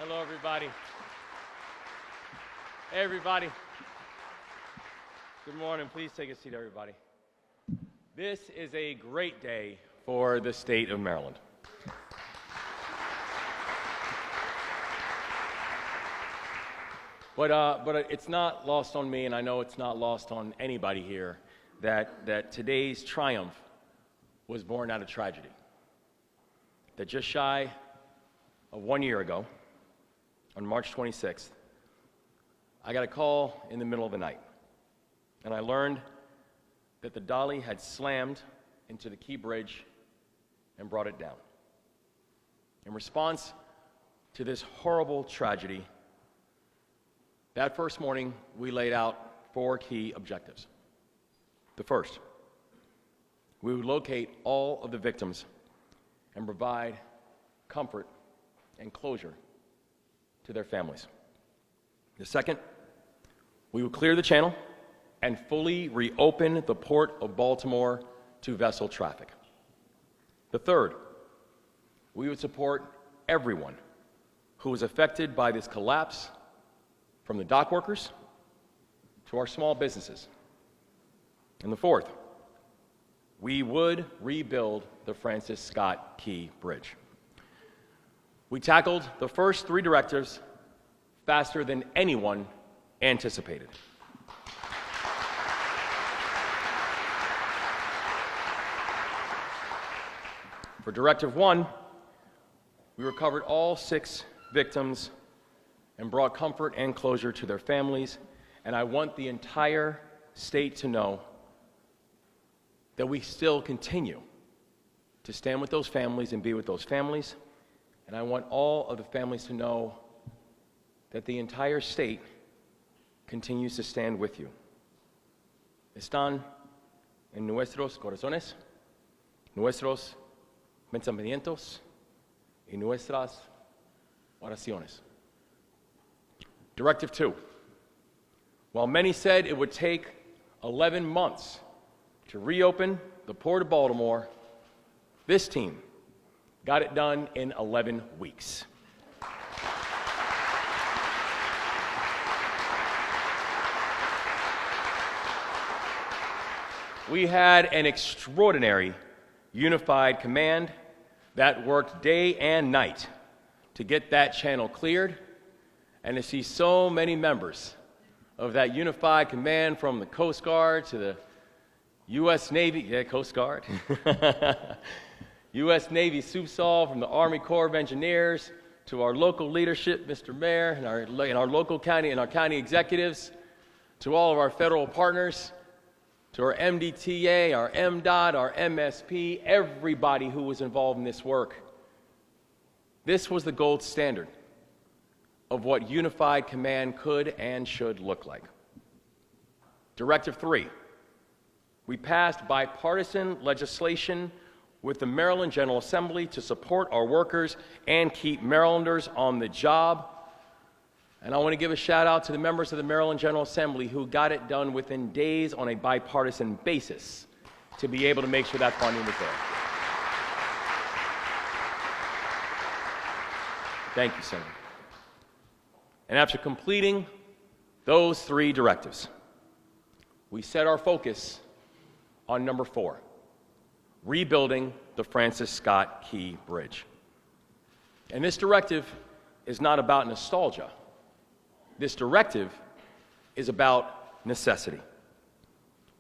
Hello, everybody. Hey, everybody. Good morning. Please take a seat, everybody. This is a great day for the state of Maryland. But it's not lost on me, and I know it's not lost on anybody here, that today's triumph was born out of tragedy. That just shy of 1 year ago, on March 26th, I got a call in the middle of the night, and I learned that the dolly had slammed into the Key Bridge and brought it down. In response to this horrible tragedy, that first morning, we laid out 4 key objectives. The first, we would locate all of the victims and provide comfort and closure to their families. The second, we would clear the channel and fully reopen the Port of Baltimore to vessel traffic. The third, we would support everyone who was affected by this collapse, from the dock workers to our small businesses. And the fourth, we would rebuild the Francis Scott Key Bridge. We tackled the first 3 directives faster than anyone anticipated. For Directive 1, we recovered all 6 victims and brought comfort and closure to their families, and I want the entire state to know that we still continue to stand with those families and be with those families, and I want all of the families to know that the entire state continues to stand with you. Están en nuestros corazones, nuestros pensamientos y nuestras oraciones. Directive 2. While many said it would take 11 months to reopen the Port of Baltimore, this team got it done in 11 weeks. We had an extraordinary unified command that worked day and night to get that channel cleared, and to see so many members of that unified command, from the Coast Guard to the U.S. Navy, Coast Guard, U.S. Navy SUPSOL, from the Army Corps of Engineers to our local leadership, Mr. Mayor, and our local county and our county executives, to all of our federal partners, to our MDTA, our MDOT, our MSP, everybody who was involved in this work. This was the gold standard of what unified command could and should look like. Directive 3. We passed bipartisan legislation with the Maryland General Assembly to support our workers and keep Marylanders on the job. And I want to give a shout out to the members of the Maryland General Assembly who got it done within days on a bipartisan basis to be able to make sure that funding was there. Thank you, Senator. And after completing those 3 directives, we set our focus on number 4, rebuilding the Francis Scott Key Bridge. And this directive is not about nostalgia. This directive is about necessity.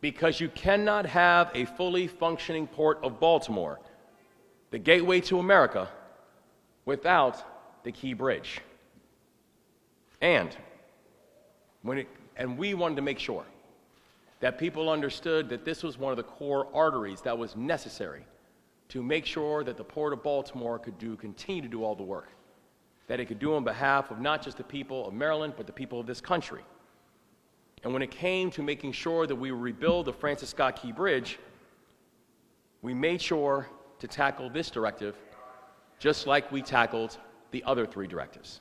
Because you cannot have a fully functioning Port of Baltimore, the gateway to America, without the Key Bridge. And we wanted to make sure that people understood that this was one of the core arteries that was necessary to make sure that the Port of Baltimore could continue to do all the work, that it could do on behalf of not just the people of Maryland, but the people of this country. And when it came to making sure that we would rebuild the Francis Scott Key Bridge, we made sure to tackle this directive just like we tackled the other 3 directives.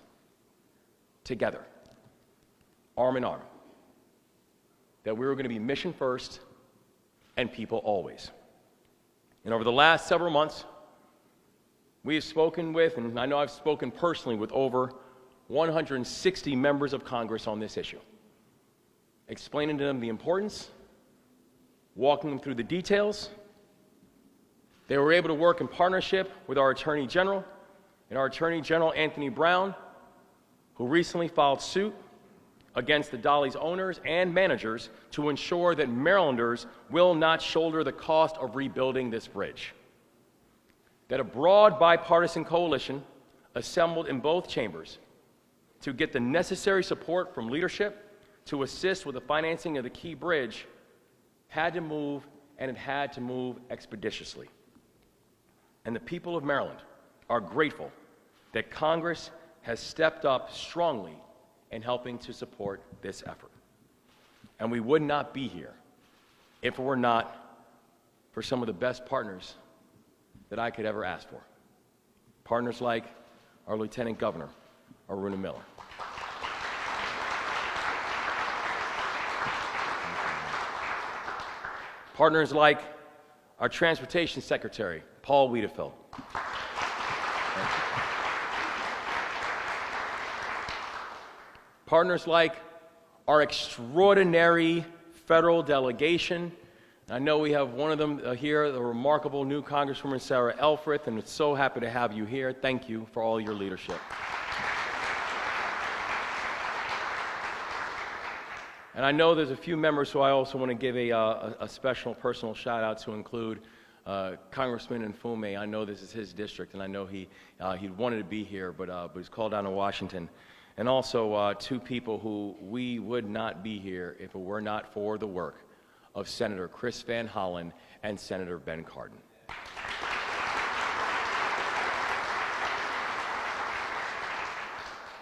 Together, arm in arm, that we were going to be mission first and people always. And over the last several months, we have spoken with, and I know I've spoken personally with over 160 members of Congress on this issue, explaining to them the importance, walking them through the details. They were able to work in partnership with our Attorney General, and our Attorney General, Anthony Brown, who recently filed suit against the Dolly's owners and managers to ensure that Marylanders will not shoulder the cost of rebuilding this bridge. That a broad bipartisan coalition assembled in both chambers to get the necessary support from leadership to assist with the financing of the Key Bridge had to move, and it had to move expeditiously. And the people of Maryland are grateful that Congress has stepped up strongly in helping to support this effort. And we would not be here if it were not for some of the best partners that I could ever ask for. Partners like our Lieutenant Governor, Aruna Miller. Partners like our Transportation Secretary, Paul Wiedefeld. Partners like our extraordinary federal delegation. I know we have one of them here, the remarkable new Congresswoman Sarah Elfreth, and we're so happy to have you here. Thank you for all your leadership. And I know there's a few members who I also want to give a special personal shout out to, include Congressman Nfume. I know this is his district, and I know he wanted to be here, but he's called down to Washington. And also two people who we would not be here if it were not for the work of Senator Chris Van Hollen and Senator Ben Cardin.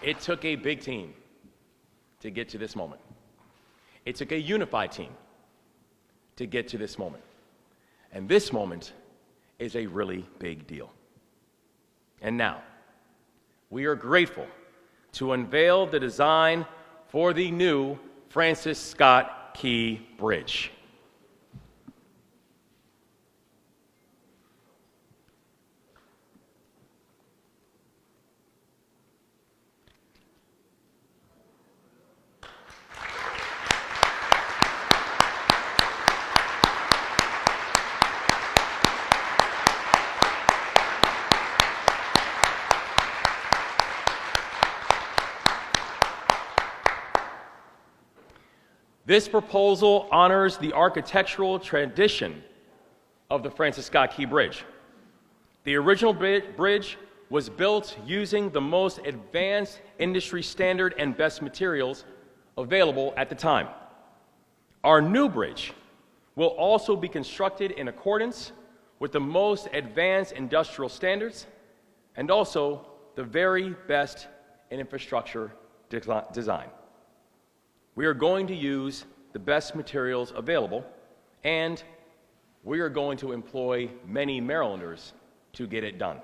It took a big team to get to this moment. It took a unified team to get to this moment. And this moment is a really big deal. And now, we are grateful to unveil the design for the new Francis Scott Key Bridge. This proposal honors the architectural tradition of the Francis Scott Key Bridge. The original bridge was built using the most advanced industry standard and best materials available at the time. Our new bridge will also be constructed in accordance with the most advanced industrial standards and also the very best in infrastructure design. We are going to use the best materials available, and we are going to employ many Marylanders to get it done.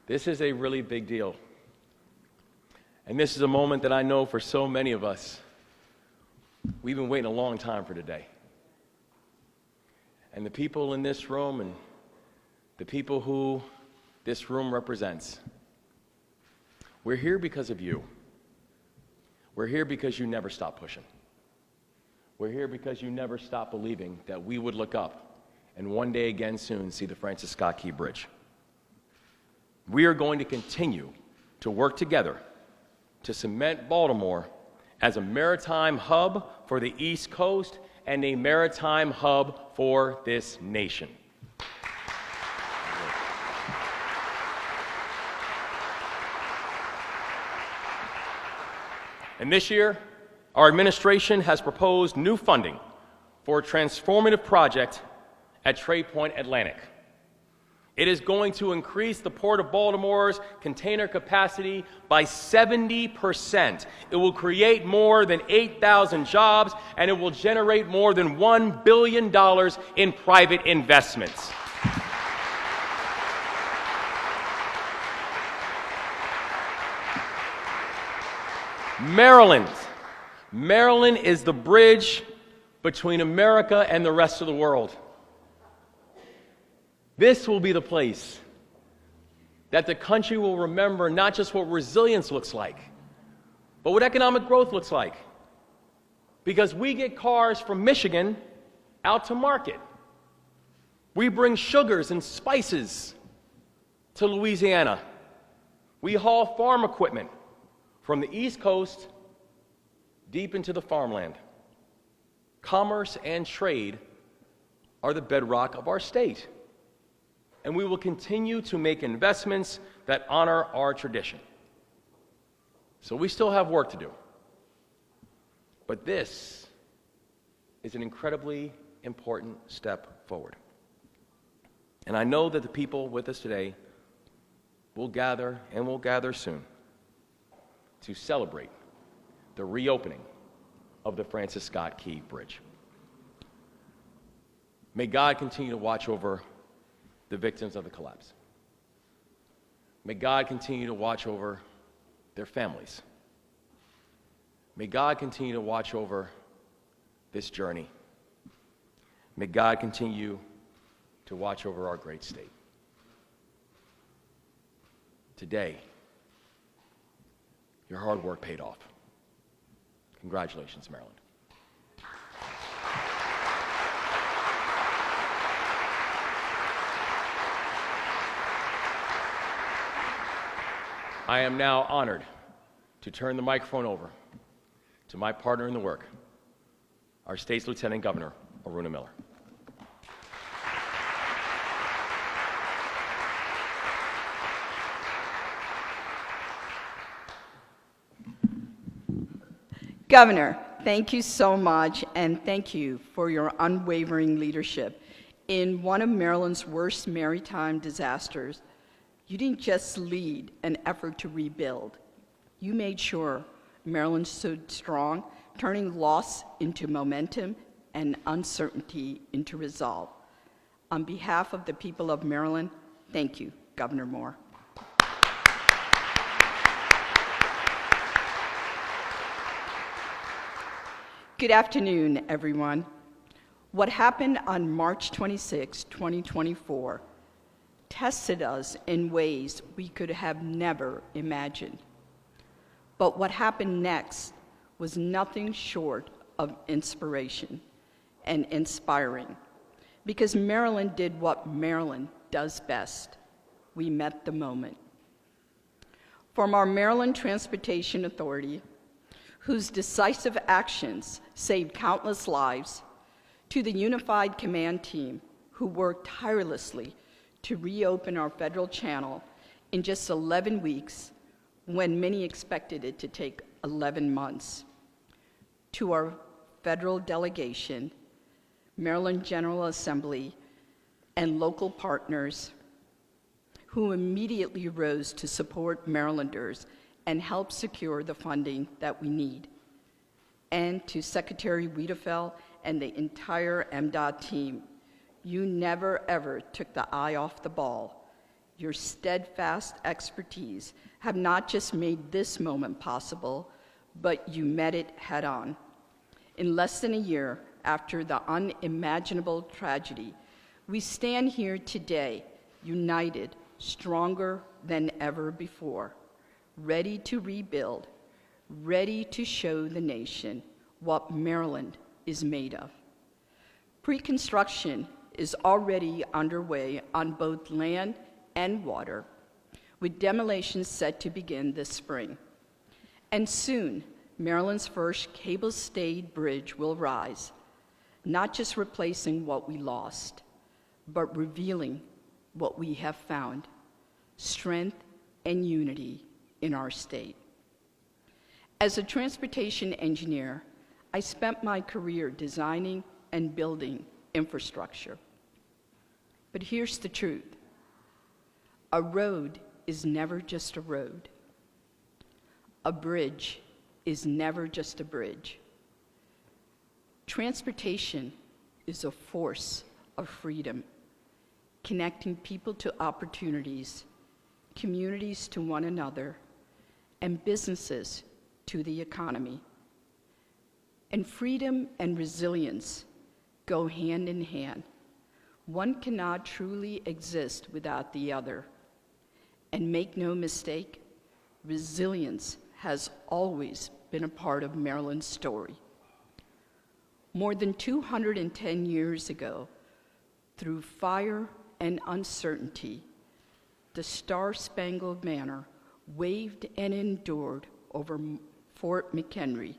This is a really big deal. And this is a moment that I know for so many of us, we've been waiting a long time for today. And the people in this room and the people who this room represents, we're here because of you. We're here because you never stop pushing. We're here because you never stop believing that we would look up and one day again soon see the Francis Scott Key Bridge. We are going to continue to work together to cement Baltimore as a maritime hub for the East Coast and a maritime hub for this nation. And this year, our administration has proposed new funding for a transformative project at Trade Point Atlantic. It is going to increase the Port of Baltimore's container capacity by 70%. It will create more than 8,000 jobs, and it will generate more than $1 billion in private investments. Maryland is the bridge between America and the rest of the world. This will be the place that the country will remember not just what resilience looks like, but what economic growth looks like. Because we get cars from Michigan out to market. We bring sugars and spices to Louisiana. We haul farm equipment from the East Coast deep into the farmland. Commerce and trade are the bedrock of our state. And we will continue to make investments that honor our tradition. So we still have work to do. But this is an incredibly important step forward. And I know that the people with us today will gather, and will gather soon, to celebrate the reopening of the Francis Scott Key Bridge. May God continue to watch over the victims of the collapse. May God continue to watch over their families. May God continue to watch over this journey. May God continue to watch over our great state. Today, your hard work paid off. Congratulations, Maryland. I am now honored to turn the microphone over to my partner in the work, our state's Lieutenant Governor, Aruna Miller. Governor, thank you so much, and thank you for your unwavering leadership. In one of Maryland's worst maritime disasters, you didn't just lead an effort to rebuild. You made sure Maryland stood strong, turning loss into momentum and uncertainty into resolve. On behalf of the people of Maryland, thank you, Governor Moore. Good afternoon, everyone. What happened on March 26, 2024, tested us in ways we could have never imagined. But what happened next was nothing short of inspiration and inspiring, because Maryland did what Maryland does best. We met the moment. From our Maryland Transportation Authority, whose decisive actions saved countless lives, to the Unified Command Team, who worked tirelessly to reopen our federal channel in just 11 weeks, when many expected it to take 11 months. To our federal delegation, Maryland General Assembly, and local partners who immediately rose to support Marylanders and help secure the funding that we need. And to Secretary Wiedefeld and the entire MDOT team, you never ever took the eye off the ball. Your steadfast expertise have not just made this moment possible, but you met it head on. In less than a year after the unimaginable tragedy, we stand here today, united, stronger than ever before, ready to rebuild, ready to show the nation what Maryland is made of. Pre-construction is already underway on both land and water, with demolition set to begin this spring. And soon, Maryland's first cable-stayed bridge will rise, not just replacing what we lost, but revealing what we have found: strength and unity in our state. As a transportation engineer, I spent my career designing and building infrastructure. But here's the truth. A road is never just a road. A bridge is never just a bridge. Transportation is a force of freedom, connecting people to opportunities, communities to one another, and businesses to the economy. And freedom and resilience go hand in hand. One cannot truly exist without the other. And make no mistake, resilience has always been a part of Maryland's story. More than 210 years ago, through fire and uncertainty, the Star-Spangled Banner waved and endured over Fort McHenry.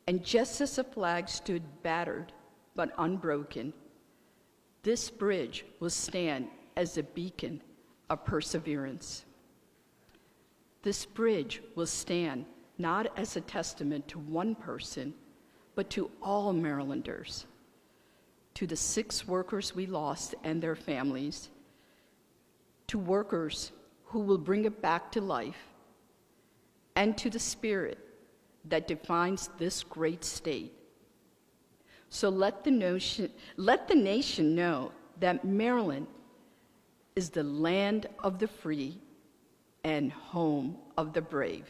And just as the flag stood battered but unbroken, this bridge will stand as a beacon of perseverance. This bridge will stand not as a testament to one person, but to all Marylanders, to the 6 workers we lost and their families, to workers who will bring it back to life, and to the spirit that defines this great state. So let the nation know that Maryland is the land of the free and home of the brave.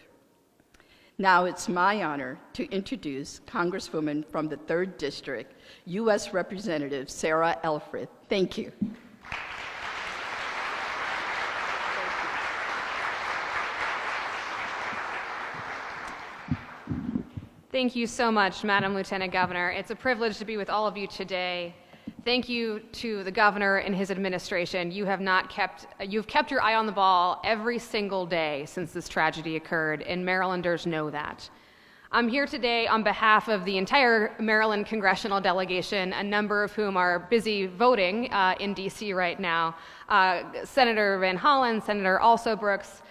Now it's my honor to introduce Congresswoman from the 3rd District, U.S. Representative Sarah Elfreth. Thank you. Thank you so much, Madam Lieutenant Governor. It's a privilege to be with all of you today. Thank you to the governor and his administration. You've kept your eye on the ball every single day since this tragedy occurred, and Marylanders know that. I'm here today on behalf of the entire Maryland congressional delegation, a number of whom are busy voting in D.C. right now. Senator Van Hollen, Senator Alsobrooks,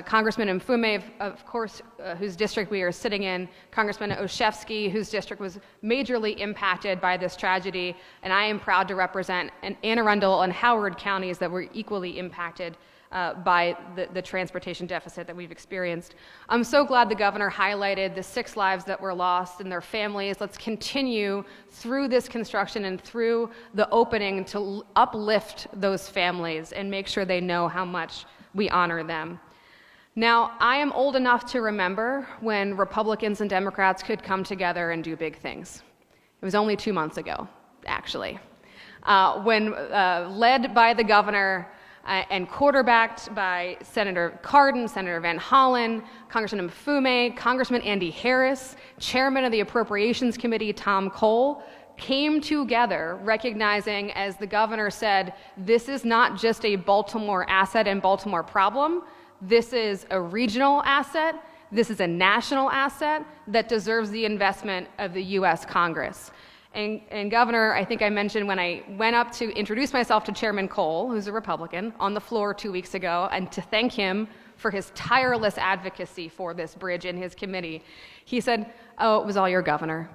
Congressman Mfume, of course, whose district we are sitting in, Congressman Olszewski, whose district was majorly impacted by this tragedy, and I am proud to represent Anne Arundel and Howard counties that were equally impacted by the transportation deficit that we've experienced. I'm so glad the governor highlighted the 6 lives that were lost and their families. Let's continue through this construction and through the opening to uplift those families and make sure they know how much we honor them. Now, I am old enough to remember when Republicans and Democrats could come together and do big things. It was only 2 months ago, actually, when led by the governor and quarterbacked by Senator Cardin, Senator Van Hollen, Congressman Mfume, Congressman Andy Harris, Chairman of the Appropriations Committee, Tom Cole, came together recognizing, as the governor said, this is not just a Baltimore asset and Baltimore problem. This is a regional asset. This is a national asset that deserves the investment of the U.S. Congress. And Governor, I think I mentioned when I went up to introduce myself to Chairman Cole, who's a Republican, on the floor 2 weeks ago, and to thank him for his tireless advocacy for this bridge in his committee, he said, "Oh, it was all your governor."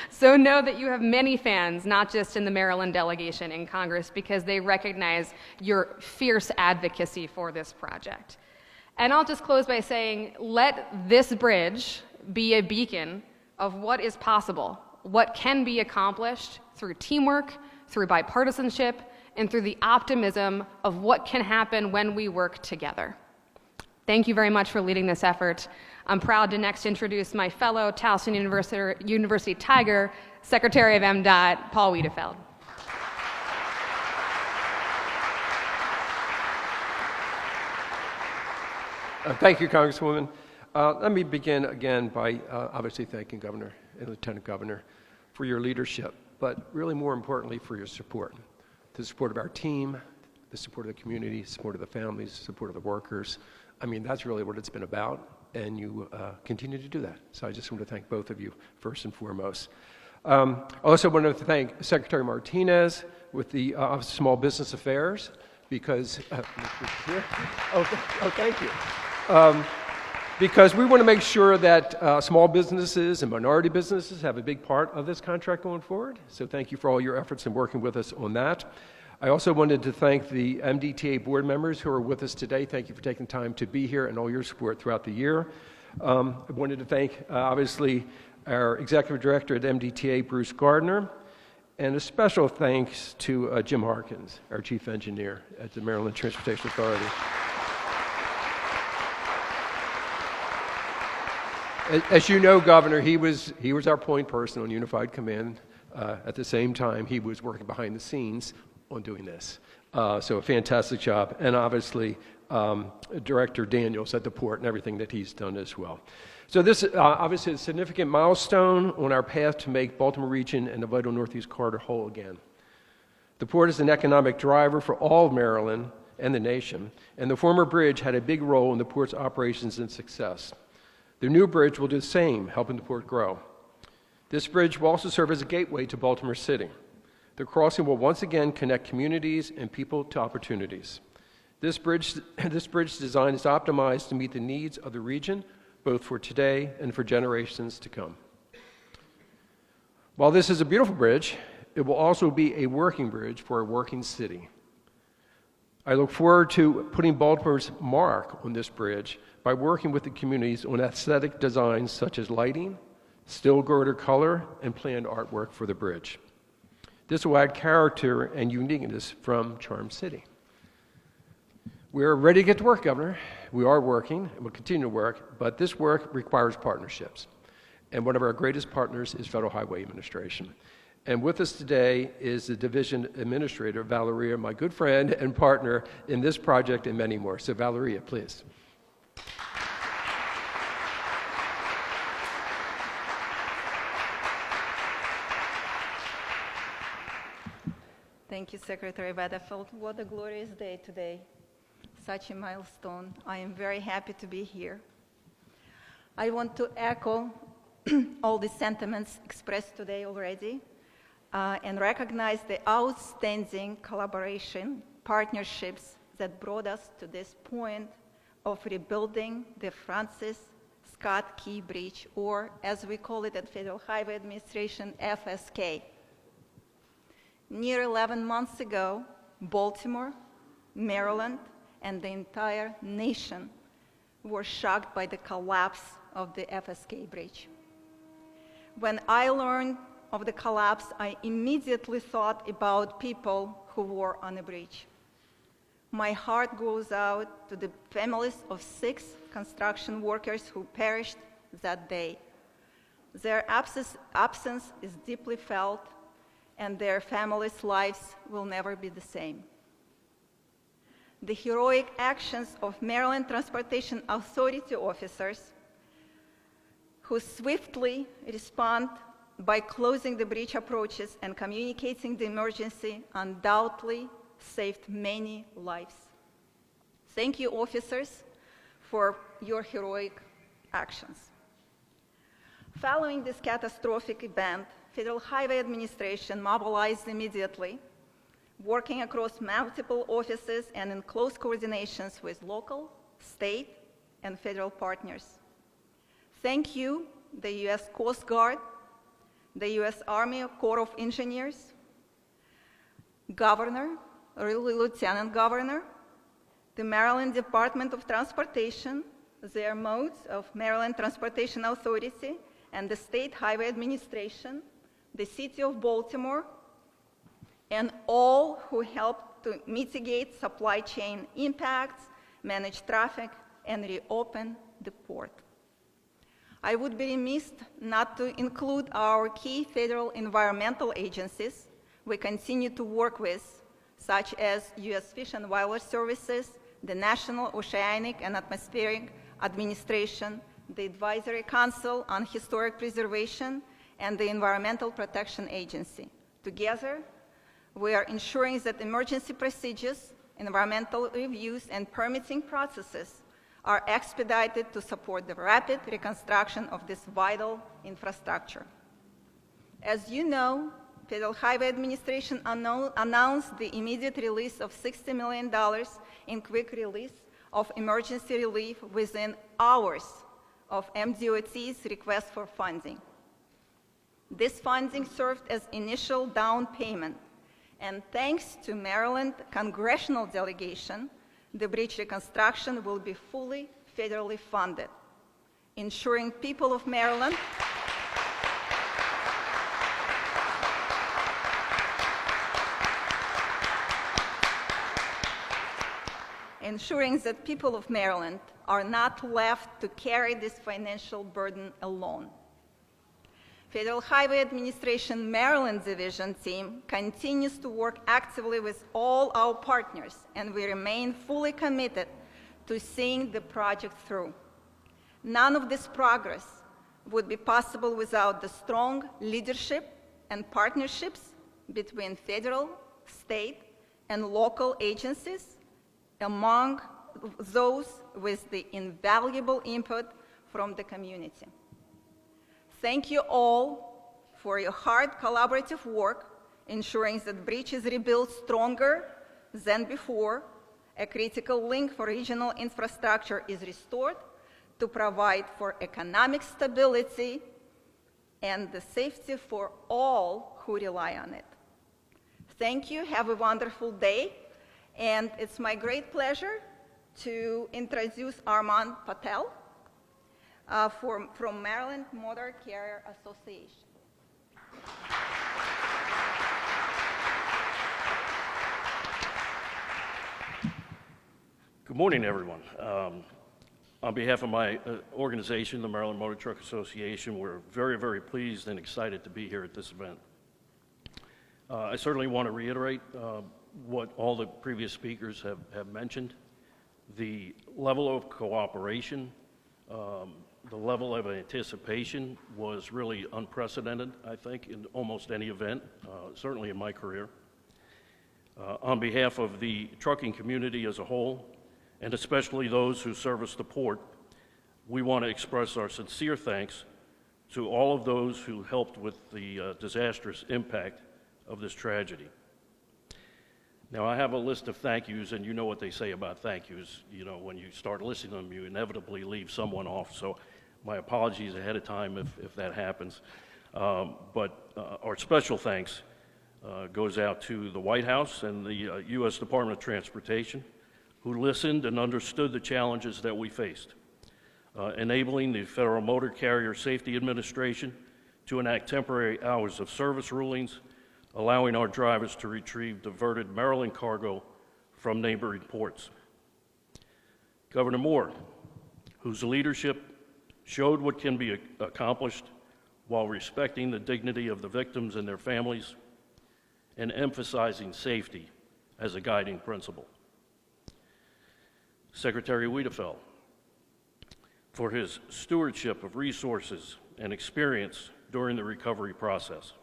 So know that you have many fans, not just in the Maryland delegation in Congress, because they recognize your fierce advocacy for this project. And I'll just close by saying, let this bridge be a beacon of what is possible, what can be accomplished through teamwork, through bipartisanship, and through the optimism of what can happen when we work together. Thank you very much for leading this effort. I'm proud to next introduce my fellow Towson University Tiger, Secretary of MDOT, Paul Wiedefeld. Thank you, Congresswoman. Let me begin again by obviously thanking Governor and Lieutenant Governor for your leadership, but really more importantly for your support. The support of our team, the support of the community, support of the families, support of the workers. I mean, that's really what it's been about, and you continue to do that. So I just want to thank both of you first and foremost. I also want to thank Secretary Martinez with the Office of Small Business Affairs because, thank you. Because we want to make sure that small businesses and minority businesses have a big part of this contract going forward. So thank you for all your efforts in working with us on that. I also wanted to thank the MDTA board members who are with us today. Thank you for taking time to be here and all your support throughout the year. I wanted to thank, obviously, our Executive Director at MDTA, Bruce Gardner, and a special thanks to Jim Harkins, our Chief Engineer at the Maryland Transportation Authority. As you know, Governor, he was our point person on Unified Command At the same time, he was working behind the scenes on doing this. So a fantastic job. And obviously, Director Daniels at the port and everything that he's done as well. So this obviously is a significant milestone on our path to make Baltimore region and the vital Northeast Corridor whole again. The port is an economic driver for all of Maryland and the nation, and the former bridge had a big role in the port's operations and success. The new bridge will do the same, helping the port grow. This bridge will also serve as a gateway to Baltimore City. The crossing will once again connect communities and people to opportunities. This bridge design is optimized to meet the needs of the region, both for today and for generations to come. While this is a beautiful bridge, it will also be a working bridge for a working city. I look forward to putting Baltimore's mark on this bridge by working with the communities on aesthetic designs such as lighting, still girder color, and planned artwork for the bridge. This will add character and uniqueness from Charm City. We're ready to get to work, Governor. We are working, and we'll continue to work, but this work requires partnerships. And one of our greatest partners is Federal Highway Administration. And with us today is the Division Administrator, Valeria, my good friend and partner in this project and many more. So Valeria, please. Thank you, Secretary Weatherford. What a glorious day today. Such a milestone. I am very happy to be here. I want to echo all the sentiments expressed today already and recognize the outstanding collaboration, partnerships that brought us to this point of rebuilding the Francis Scott Key Bridge, or as we call it at Federal Highway Administration, FSK. Near 11 months ago, Baltimore, Maryland, and the entire nation were shocked by the collapse of the FSK Bridge. When I learned of the collapse, I immediately thought about people who were on the bridge. My heart goes out to the families of 6 construction workers who perished that day. Their absence is deeply felt, and their families' lives will never be the same. The heroic actions of Maryland Transportation Authority officers who swiftly respond by closing the bridge approaches and communicating the emergency undoubtedly saved many lives. Thank you, officers, for your heroic actions. Following this catastrophic event, Federal Highway Administration mobilized immediately, working across multiple offices and in close coordinations with local, state, and federal partners. Thank you, the U.S. Coast Guard, the U.S. Army Corps of Engineers, Governor, really Lieutenant Governor, the Maryland Department of Transportation, their modes of Maryland Transportation Authority, and the State Highway Administration, the City of Baltimore, and all who helped to mitigate supply chain impacts, manage traffic, and reopen the port. I would be remiss not to include our key federal environmental agencies we continue to work with, such as U.S. Fish and Wildlife Services, the National Oceanic and Atmospheric Administration, the Advisory Council on Historic Preservation, and the Environmental Protection Agency. Together, we are ensuring that emergency procedures, environmental reviews, and permitting processes are expedited to support the rapid reconstruction of this vital infrastructure. As you know, Federal Highway Administration announced the immediate release of $60 million in quick release of emergency relief within hours of MDOT's request for funding. This funding served as initial down payment, and thanks to Maryland congressional delegation, the bridge reconstruction will be fully federally funded, ensuring people of Maryland ensuring that people of Maryland are not left to carry this financial burden alone. Federal Highway Administration Maryland Division team continues to work actively with all our partners, and we remain fully committed to seeing the project through. None of this progress would be possible without the strong leadership and partnerships between federal, state, and local agencies, among those with the invaluable input from the community. Thank you all for your hard collaborative work, ensuring that the bridge is rebuilt stronger than before. A critical link for regional infrastructure is restored to provide for economic stability and the safety for all who rely on it. Thank you. Have a wonderful day. And it's my great pleasure to introduce Armand Patel from Maryland Motor Carrier Association. Good morning, everyone. On behalf of my organization, the Maryland Motor Truck Association, we're very, very pleased and excited to be here at this event. I certainly want to reiterate what all the previous speakers have mentioned. The level of cooperation, the level of anticipation was really unprecedented, I think, in almost any event, certainly in my career. On behalf of the trucking community as a whole, and especially those who service the port, we want to express our sincere thanks to all of those who helped with the disastrous impact of this tragedy. Now, I have a list of thank yous, and you know what they say about thank yous. You know, when you start listing them, you inevitably leave someone off, so my apologies ahead of time if that happens. But our special thanks goes out to the White House and the U.S. Department of Transportation, who listened and understood the challenges that we faced, enabling the Federal Motor Carrier Safety Administration to enact temporary hours of service rulings, allowing our drivers to retrieve diverted Maryland cargo from neighboring ports. Governor Moore, whose leadership showed what can be accomplished while respecting the dignity of the victims and their families and emphasizing safety as a guiding principle. Secretary Wiedefeld, for his stewardship of resources and experience during the recovery process.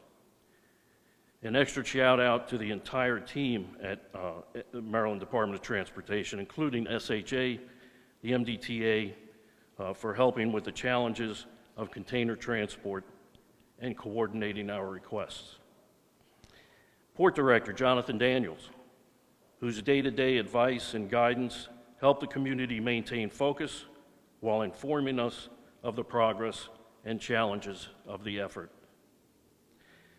An extra shout out to the entire team at the Maryland Department of Transportation, including SHA, the MDTA, for helping with the challenges of container transport and coordinating our requests. Port Director Jonathan Daniels, whose day-to-day advice and guidance helped the community maintain focus while informing us of the progress and challenges of the effort.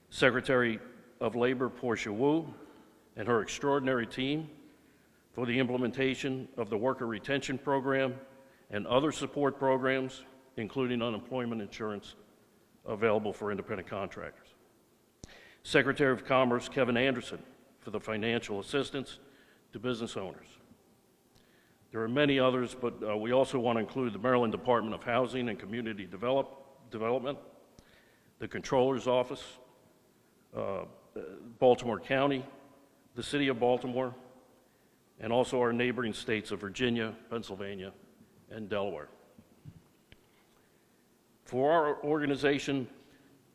Secretary of Labor Portia Wu and her extraordinary team for the implementation of the Worker Retention Program and other support programs, including unemployment insurance available for independent contractors. Secretary of Commerce Kevin Anderson for the financial assistance to business owners. There are many others, but we also want to include the Maryland Department of Housing and Community Development, the Controller's Office, Baltimore County, the City of Baltimore, and also our neighboring states of Virginia, Pennsylvania, and Delaware. For our organization,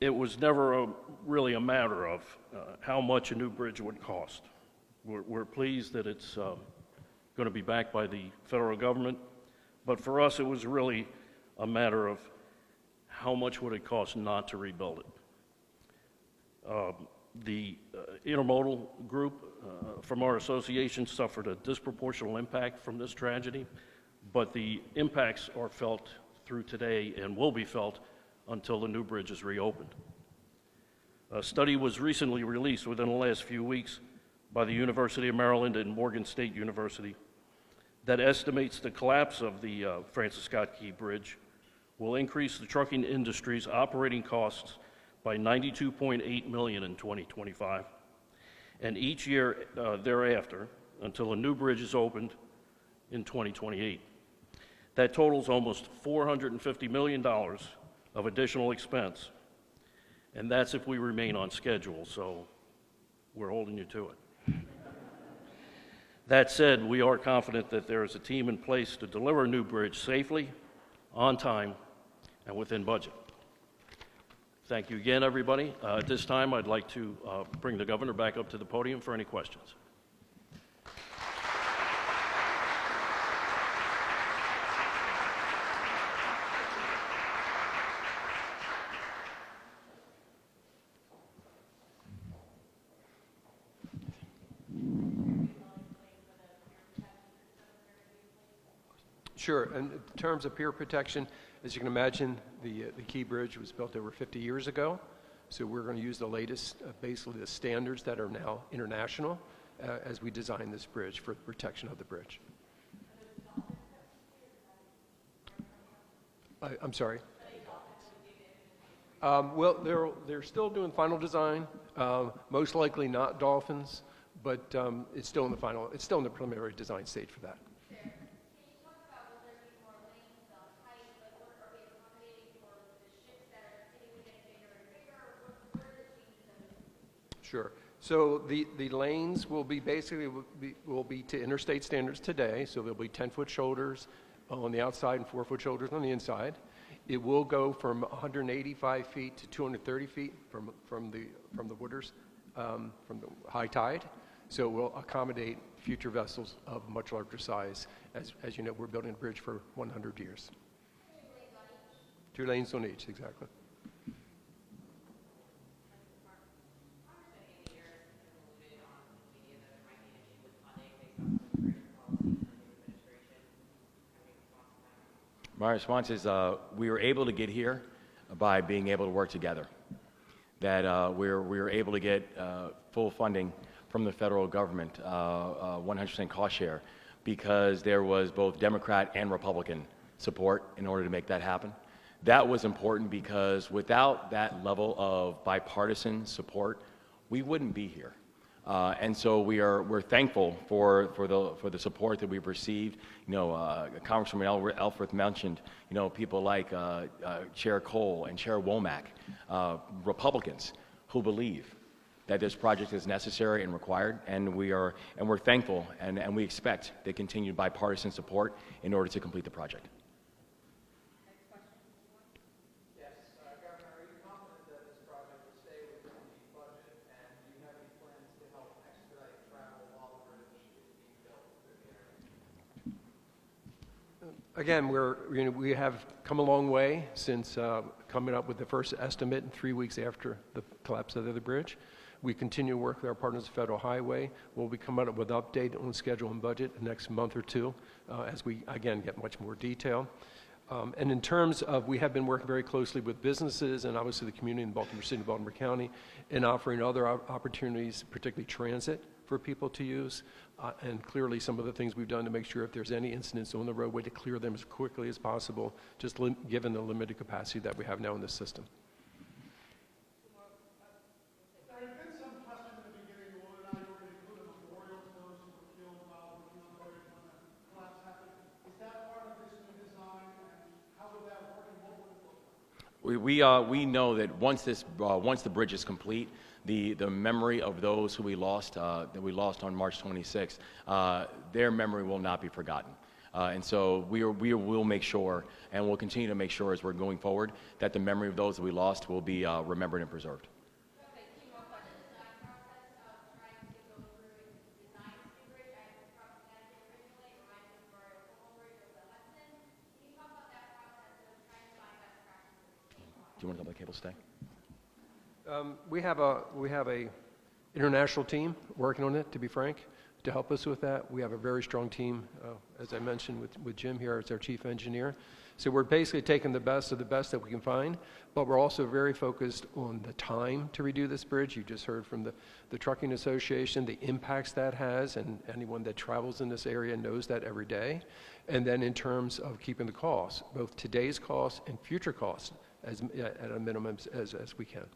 it was never really a matter of how much a new bridge would cost. We're pleased that it's going to be backed by the federal government, but for us it was really a matter of how much would it cost not to rebuild it. The intermodal group from our association suffered a disproportional impact from this tragedy, but the impacts are felt through today and will be felt until the new bridge is reopened. A study was recently released within the last few weeks by the University of Maryland and Morgan State University that estimates the collapse of the Francis Scott Key Bridge will increase the trucking industry's operating costs by $92.8 million in 2025, and each year thereafter until a new bridge is opened in 2028. That totals almost $450 million of additional expense. and that's if we remain on schedule, so we're holding you to it. That said, we are confident that there is a team in place to deliver a new bridge safely, on time, and within budget. Thank you again, everybody. At this time, I'd like to bring the governor back up to the podium for any questions. Sure. And in terms of peer protection, as you can imagine, the Key Bridge was built over 50 years ago. So we're going to use the latest, basically the standards that are now international as we design this bridge for the protection of the bridge. I'm sorry? Well, they're still doing final design, most likely not dolphins, but it's still in the preliminary design stage for that. Sure. So the lanes will be basically will be to interstate standards today. So there'll be 10-foot shoulders on the outside and 4-foot shoulders on the inside. It will go from 185 feet to 230 feet from the waters, from the high tide. So it will accommodate future vessels of much larger size. As you know, we're building a bridge for 100 years. 2 lanes on each, exactly. My response is we were able to get here by being able to work together. That we were able to get full funding from the federal government, 100% cost share, because there was both Democrat and Republican support in order to make that happen. That was important because without that level of bipartisan support, we wouldn't be here. And so we're thankful for the support that we've received. You know, Congresswoman Elfreth mentioned, you know, people like Chair Cole and Chair Womack, Republicans who believe that this project is necessary and required, and we're thankful and we expect the continued bipartisan support in order to complete the project. Again, we have come a long way since coming up with the first estimate 3 weeks after the collapse of the bridge. We continue to work with our partners at Federal Highway. We'll be coming up with an update on schedule and budget the next month or two as we, again, get much more detail. And in terms of, we have been working very closely with businesses and obviously the community in Baltimore City and Baltimore County in offering other opportunities, particularly transit, for people to use, and clearly some of the things we've done to make sure if there's any incidents on the roadway to clear them as quickly as possible, just given the limited capacity that we have now in this system. There had been some question at the beginning of whether or not you were going to include a memorial to those who were killed while working on the bridge when the collapse happened. Is that part of this new design, and how would that work, and what would it look like? We know that once the bridge is complete, the memory of those who we lost on March 26th, their memory will not be forgotten. And so we will make sure, and we'll continue to make sure as we're going forward, that the memory of those that we lost will be remembered and preserved. Do you want to talk about cable stay? We have a international team working on it, to be frank, to help us with that. We have a very strong team, as I mentioned, with Jim here as our chief engineer. So we're basically taking the best of the best that we can find, but we're also very focused on the time to redo this bridge. You just heard from the Trucking Association, the impacts that has, and anyone that travels in this area knows that every day. And then in terms of keeping the costs, both today's costs and future costs, at a minimum as we can.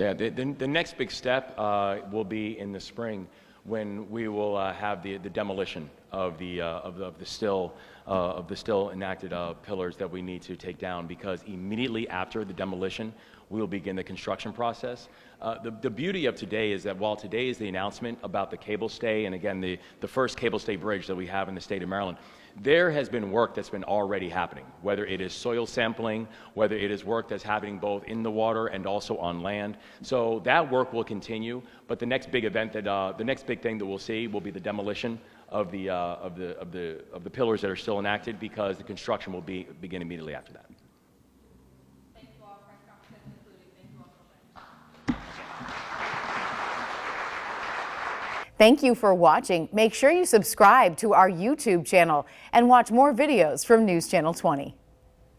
Yeah, the next big step will be in the spring when we will have the demolition of the still enacted pillars that we need to take down, because immediately after the demolition, we will begin the construction process. The beauty of today is that while today is the announcement about the cable stay, and again, the first cable stay bridge that we have in the state of Maryland, there has been work that's been already happening, whether it is soil sampling, whether it is work that's happening both in the water and also on land. So that work will continue, but the next big event the next big thing that we'll see will be the demolition of the pillars that are still enacted, because the construction will begin immediately after that. Thank you for watching. Make sure you subscribe to our YouTube channel and watch more videos from News Channel 20.